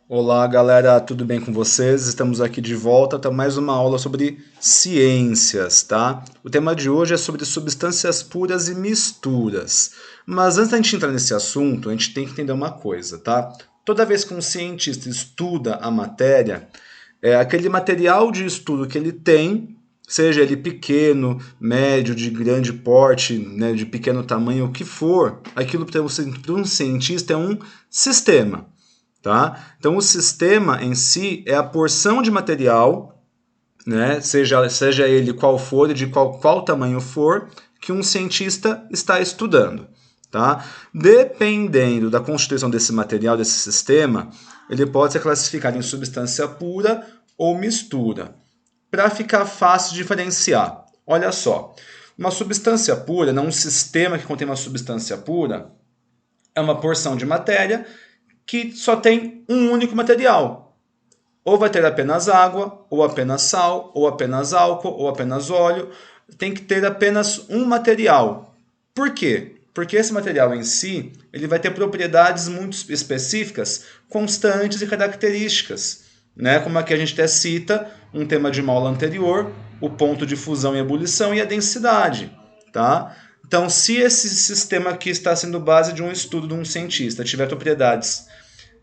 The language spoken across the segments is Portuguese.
Olá, galera, tudo bem com vocês? Estamos aqui de volta para mais uma aula sobre ciências, tá? O tema de hoje é sobre substâncias puras e misturas. Mas antes da gente entrar nesse assunto, a gente tem que entender uma coisa, tá? Toda vez que um cientista estuda a matéria, aquele material de estudo que ele tem, seja ele pequeno, médio, de grande porte, né, de pequeno tamanho, o que for, aquilo para um cientista é um sistema. Tá? Então, o sistema em si é a porção de material, né, seja ele qual for e de qual tamanho for, que um cientista está estudando. Tá? Dependendo da constituição desse material, desse sistema, ele pode ser classificado em substância pura ou mistura. Para ficar fácil de diferenciar, olha só, uma substância pura, não um sistema que contém uma substância pura, é uma porção de matéria que só tem um único material. Ou vai ter apenas água, ou apenas sal, ou apenas álcool, ou apenas óleo. Tem que ter apenas um material. Por quê? Porque esse material em si ele vai ter propriedades muito específicas, constantes e características. Né? Como aqui a gente até cita um tema de uma aula anterior, o ponto de fusão e ebulição e a densidade. Tá? Então, se esse sistema aqui está sendo base de um estudo de um cientista, tiver propriedades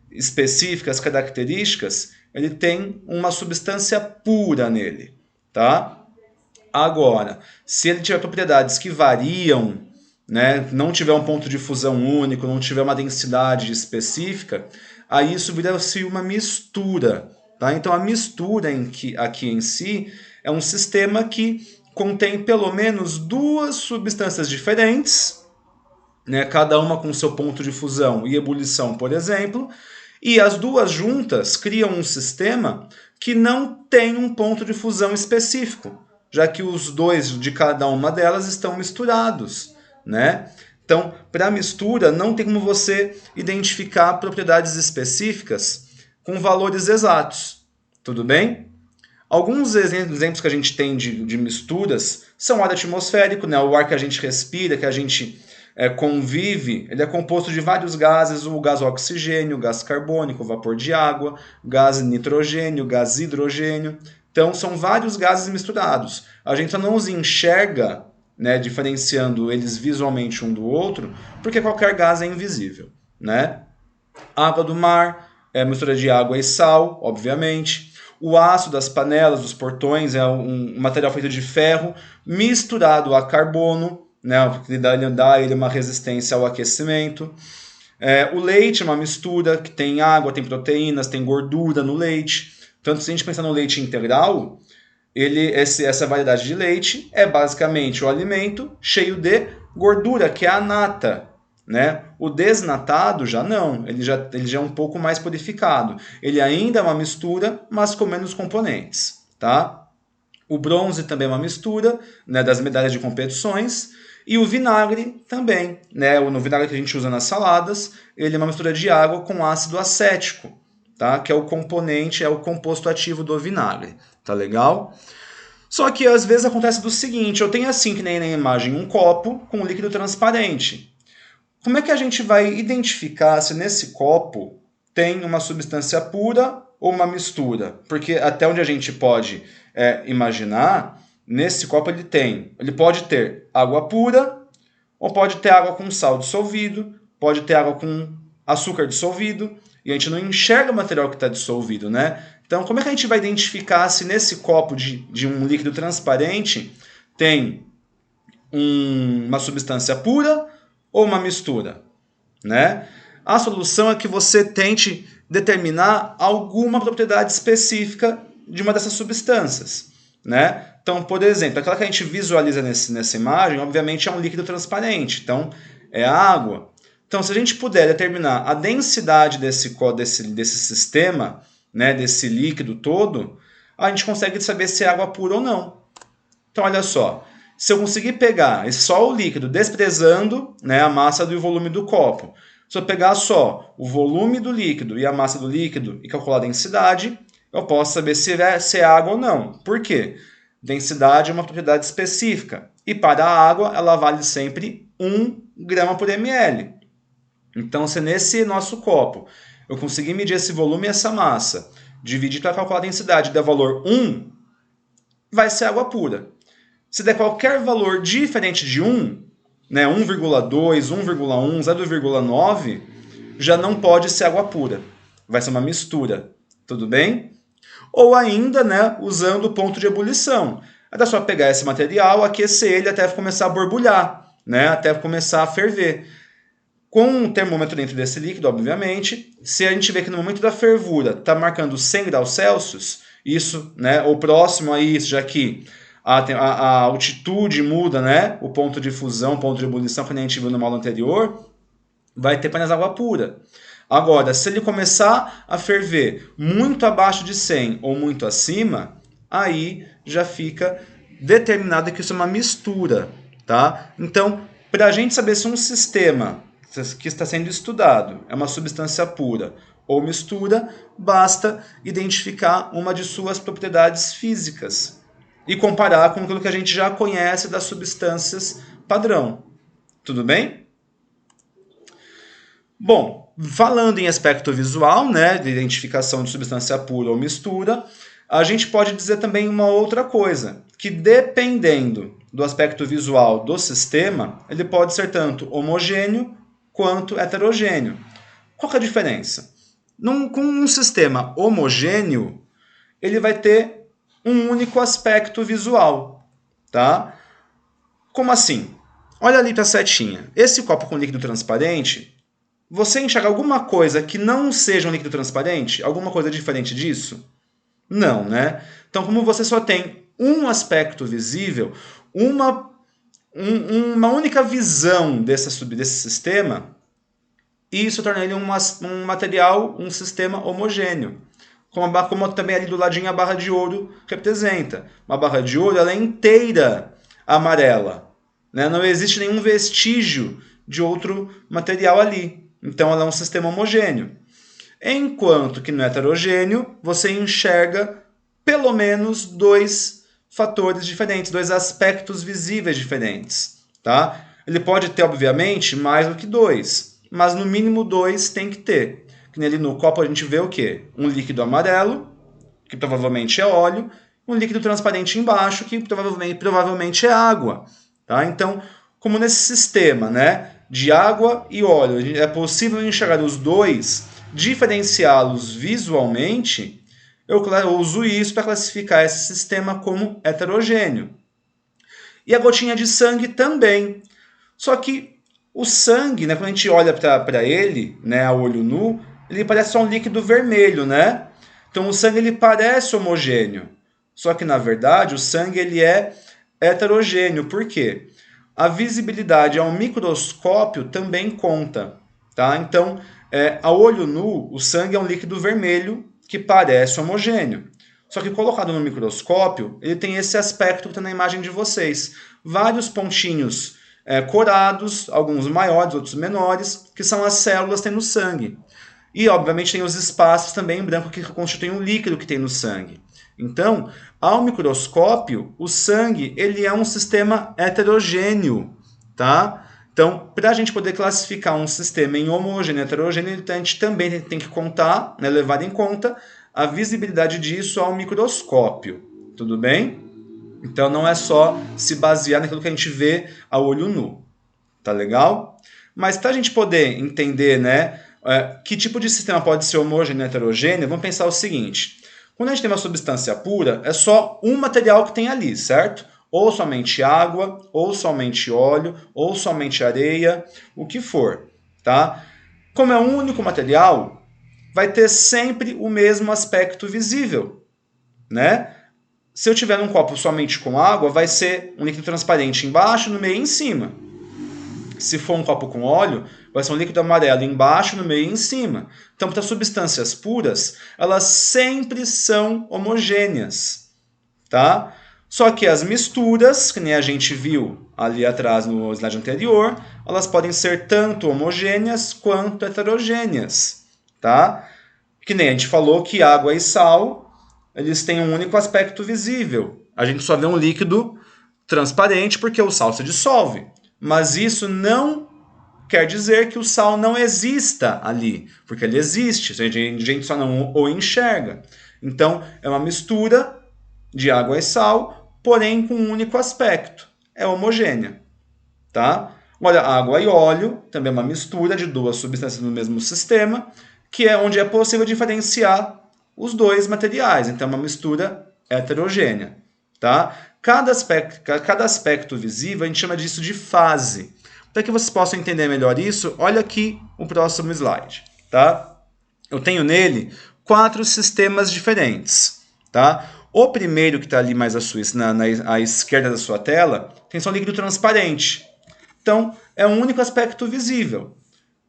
específicas, características, ele tem uma substância pura nele, tá? Agora, se ele tiver propriedades que variam, né, não tiver um ponto de fusão único, não tiver uma densidade específica, aí isso vira-se uma mistura, tá? Então a mistura aqui em si é um sistema que contém pelo menos duas substâncias diferentes, né, cada uma com seu ponto de fusão e ebulição, por exemplo, e as duas juntas criam um sistema que não tem um ponto de fusão específico, já que os dois de cada uma delas estão misturados, né? Então, para a mistura, não tem como você identificar propriedades específicas com valores exatos, tudo bem? Alguns exemplos que a gente tem de misturas são o ar atmosférico, né? O ar que a gente respira, que a gente convive, ele é composto de vários gases, o gás oxigênio, o gás carbônico, o vapor de água, o gás nitrogênio, o gás hidrogênio. Então, são vários gases misturados. A gente só não os enxerga, né, diferenciando eles visualmente um do outro, porque qualquer gás é invisível. Né? Água do mar, mistura de água e sal, obviamente. O aço das panelas, dos portões, é um material feito de ferro misturado a carbono, né, que dá a ele uma resistência ao aquecimento. O leite é uma mistura que tem água, tem proteínas, tem gordura no leite. Tanto se a gente pensar no leite integral, essa variedade de leite é basicamente o alimento cheio de gordura, que é a nata. Né? O desnatado já não, ele já é um pouco mais purificado. Ele ainda é uma mistura, mas com menos componentes. Tá? O bronze também é uma mistura, né, das medalhas de competições. E o vinagre também. Né? O vinagre que a gente usa nas saladas, ele é uma mistura de água com ácido acético, tá? Que é o componente, é o composto ativo do vinagre. Tá legal? Só que às vezes acontece do seguinte, eu tenho assim, que nem na imagem, um copo com líquido transparente. Como é que a gente vai identificar se nesse copo tem uma substância pura ou uma mistura? Porque até onde a gente pode imaginar, nesse copo ele pode ter água pura, ou pode ter água com sal dissolvido, pode ter água com açúcar dissolvido, e a gente não enxerga o material que está dissolvido, né? Então, como é que a gente vai identificar se nesse copo de um líquido transparente tem uma substância pura ou uma mistura, né? A solução é que você tente determinar alguma propriedade específica de uma dessas substâncias, né? Então, por exemplo, aquela que a gente visualiza nessa imagem, obviamente é um líquido transparente, então é a água. Então, se a gente puder determinar a densidade desse sistema, né, desse líquido todo, a gente consegue saber se é água pura ou não. Então, olha só, se eu conseguir pegar só o líquido, desprezando, né, a massa e o volume do copo, se eu pegar só o volume do líquido e a massa do líquido e calcular a densidade, eu posso saber se é água ou não. Por quê? Densidade é uma propriedade específica. E para a água, ela vale sempre 1 grama por ml. Então, se nesse nosso copo eu consegui medir esse volume e essa massa, dividir para calcular a densidade, der valor 1, vai ser água pura. Se der qualquer valor diferente de 1, né, 1,2, 1,1, 0,9, já não pode ser água pura. Vai ser uma mistura, tudo bem? Ou ainda, né, usando o ponto de ebulição. É só pegar esse material, aquecer ele até começar a borbulhar, né, até começar a ferver. Com um termômetro dentro desse líquido, obviamente, se a gente vê que no momento da fervura está marcando 100 graus Celsius, isso, né, ou próximo a isso, já que a altitude muda, né, o ponto de fusão, o ponto de ebulição, que a gente viu no aula anterior, vai ter apenas água pura. Agora, se ele começar a ferver muito abaixo de 100 ou muito acima, aí já fica determinado que isso é uma mistura, tá? Então, para a gente saber se um sistema que está sendo estudado é uma substância pura ou mistura, basta identificar uma de suas propriedades físicas e comparar com aquilo que a gente já conhece das substâncias padrão. Tudo bem? Bom, falando em aspecto visual, né, de identificação de substância pura ou mistura, a gente pode dizer também uma outra coisa, que dependendo do aspecto visual do sistema, ele pode ser tanto homogêneo quanto heterogêneo. Qual que é a diferença? Com um sistema homogêneo, ele vai ter um único aspecto visual, tá? Como assim? Olha ali para a setinha. Esse copo com líquido transparente, você enxerga alguma coisa que não seja um líquido transparente? Alguma coisa diferente disso? Não, né? Então, como você só tem um aspecto visível, uma única visão desse sistema, isso torna ele um material, um sistema homogêneo. Como também ali do ladinho a barra de ouro representa. Uma barra de ouro ela é inteira amarela, né? Não existe nenhum vestígio de outro material ali. Então ela é um sistema homogêneo. Enquanto que no heterogêneo você enxerga pelo menos dois fatores diferentes, dois aspectos visíveis diferentes. Tá? Ele pode ter, obviamente, mais do que dois, mas no mínimo dois tem que ter. Que ali no copo a gente vê o quê? Um líquido amarelo, que provavelmente é óleo, um líquido transparente embaixo, que provavelmente é água. Tá? Então, como nesse sistema, né, de água e óleo, é possível enxergar os dois, diferenciá-los visualmente, eu uso isso para classificar esse sistema como heterogêneo. E a gotinha de sangue também. Só que o sangue, né, quando a gente olha para ele, né, a olho nu, ele parece só um líquido vermelho, né? Então o sangue ele parece homogêneo. Só que na verdade o sangue ele é heterogêneo. Por quê? A visibilidade ao microscópio também conta. Tá? Então, a olho nu, o sangue é um líquido vermelho que parece homogêneo. Só que colocado no microscópio, ele tem esse aspecto que está na imagem de vocês. Vários pontinhos corados, alguns maiores, outros menores, que são as células que tem no sangue. E, obviamente, tem os espaços também em branco que constituem o líquido que tem no sangue. Então, ao microscópio, o sangue ele é um sistema heterogêneo, tá? Então, para a gente poder classificar um sistema em homogêneo e heterogêneo, a gente também tem que contar, né, levar em conta a visibilidade disso ao microscópio, tudo bem? Então, não é só se basear naquilo que a gente vê a olho nu, tá legal? Mas para a gente poder entender, né, que tipo de sistema pode ser homogêneo e heterogêneo, vamos pensar o seguinte. Quando a gente tem uma substância pura, é só um material que tem ali, certo? Ou somente água, ou somente óleo, ou somente areia, o que for, tá? Como é um único material, vai ter sempre o mesmo aspecto visível, né? Se eu tiver num copo somente com água, vai ser um líquido transparente embaixo, no meio e em cima. Se for um copo com óleo, vai ser um líquido amarelo embaixo, no meio e em cima. Então, para substâncias puras, elas sempre são homogêneas, tá? Só que as misturas, que nem a gente viu ali atrás no slide anterior, elas podem ser tanto homogêneas quanto heterogêneas, tá? Que nem a gente falou que água e sal, eles têm um único aspecto visível. A gente só vê um líquido transparente porque o sal se dissolve. Mas isso não quer dizer que o sal não exista ali, porque ele existe, a gente só não o enxerga. Então, é uma mistura de água e sal, porém com um único aspecto, é homogênea. Tá? Olha, água e óleo também é uma mistura de duas substâncias no mesmo sistema, que é onde é possível diferenciar os dois materiais. Então, é uma mistura heterogênea. Tá? Cada aspecto visível, a gente chama disso de fase. Para que vocês possam entender melhor isso, olha aqui o próximo slide. Tá? Eu tenho nele 4 sistemas diferentes. Tá? O primeiro, que está ali mais à esquerda da sua tela, tem só líquido transparente. Então, é um único aspecto visível.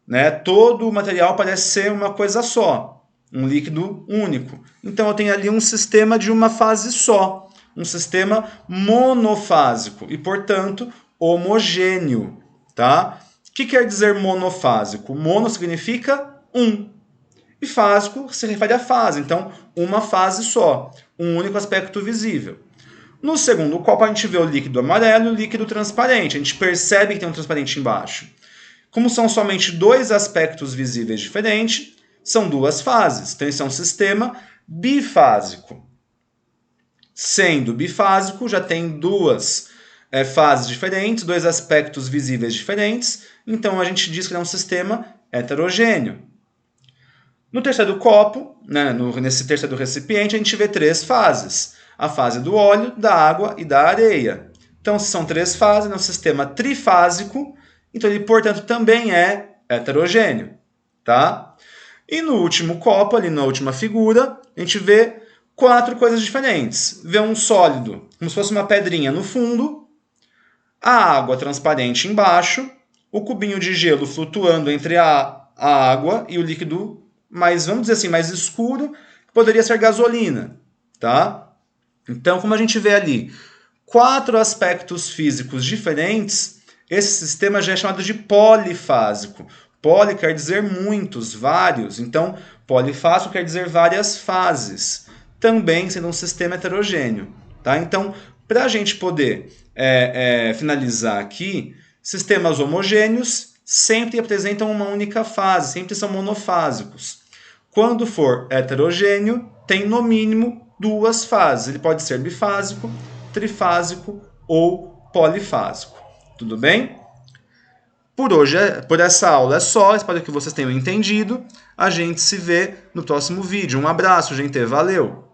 Né? Todo o material parece ser uma coisa só, um líquido único. Então, eu tenho ali um sistema de uma fase só, um sistema monofásico e, portanto, homogêneo. Tá? O que quer dizer monofásico? Mono significa um, e fásico se refere à fase. Então, uma fase só, um único aspecto visível. No segundo copo, a gente vê o líquido amarelo e o líquido transparente. A gente percebe que tem um transparente embaixo. Como são somente 2 aspectos visíveis diferentes, são 2 fases. Então, esse é um sistema bifásico. Sendo bifásico, já tem 2 fases diferentes, 2 aspectos visíveis diferentes. Então, a gente diz que é um sistema heterogêneo. No terceiro copo, né, nesse terceiro recipiente, a gente vê 3 fases. A fase do óleo, da água e da areia. Então, se são 3 fases, é um sistema trifásico, então ele, portanto, também é heterogêneo. Tá? E no último copo, ali na última figura, a gente vê 4 coisas diferentes. Vê um sólido, como se fosse uma pedrinha no fundo, a água transparente embaixo, o cubinho de gelo flutuando entre a água e o líquido mais, vamos dizer assim, mais escuro, que poderia ser gasolina. Tá? Então, como a gente vê ali, 4 aspectos físicos diferentes, esse sistema já é chamado de polifásico. Poli quer dizer muitos, vários. Então, polifásico quer dizer várias fases. Também sendo um sistema heterogêneo. Tá? Então, para a gente poder finalizar aqui, sistemas homogêneos sempre apresentam uma única fase, sempre são monofásicos. Quando for heterogêneo, tem no mínimo 2 fases. Ele pode ser bifásico, trifásico ou polifásico. Tudo bem? Por essa aula é só. Espero que vocês tenham entendido. A gente se vê no próximo vídeo. Um abraço, gente. Valeu!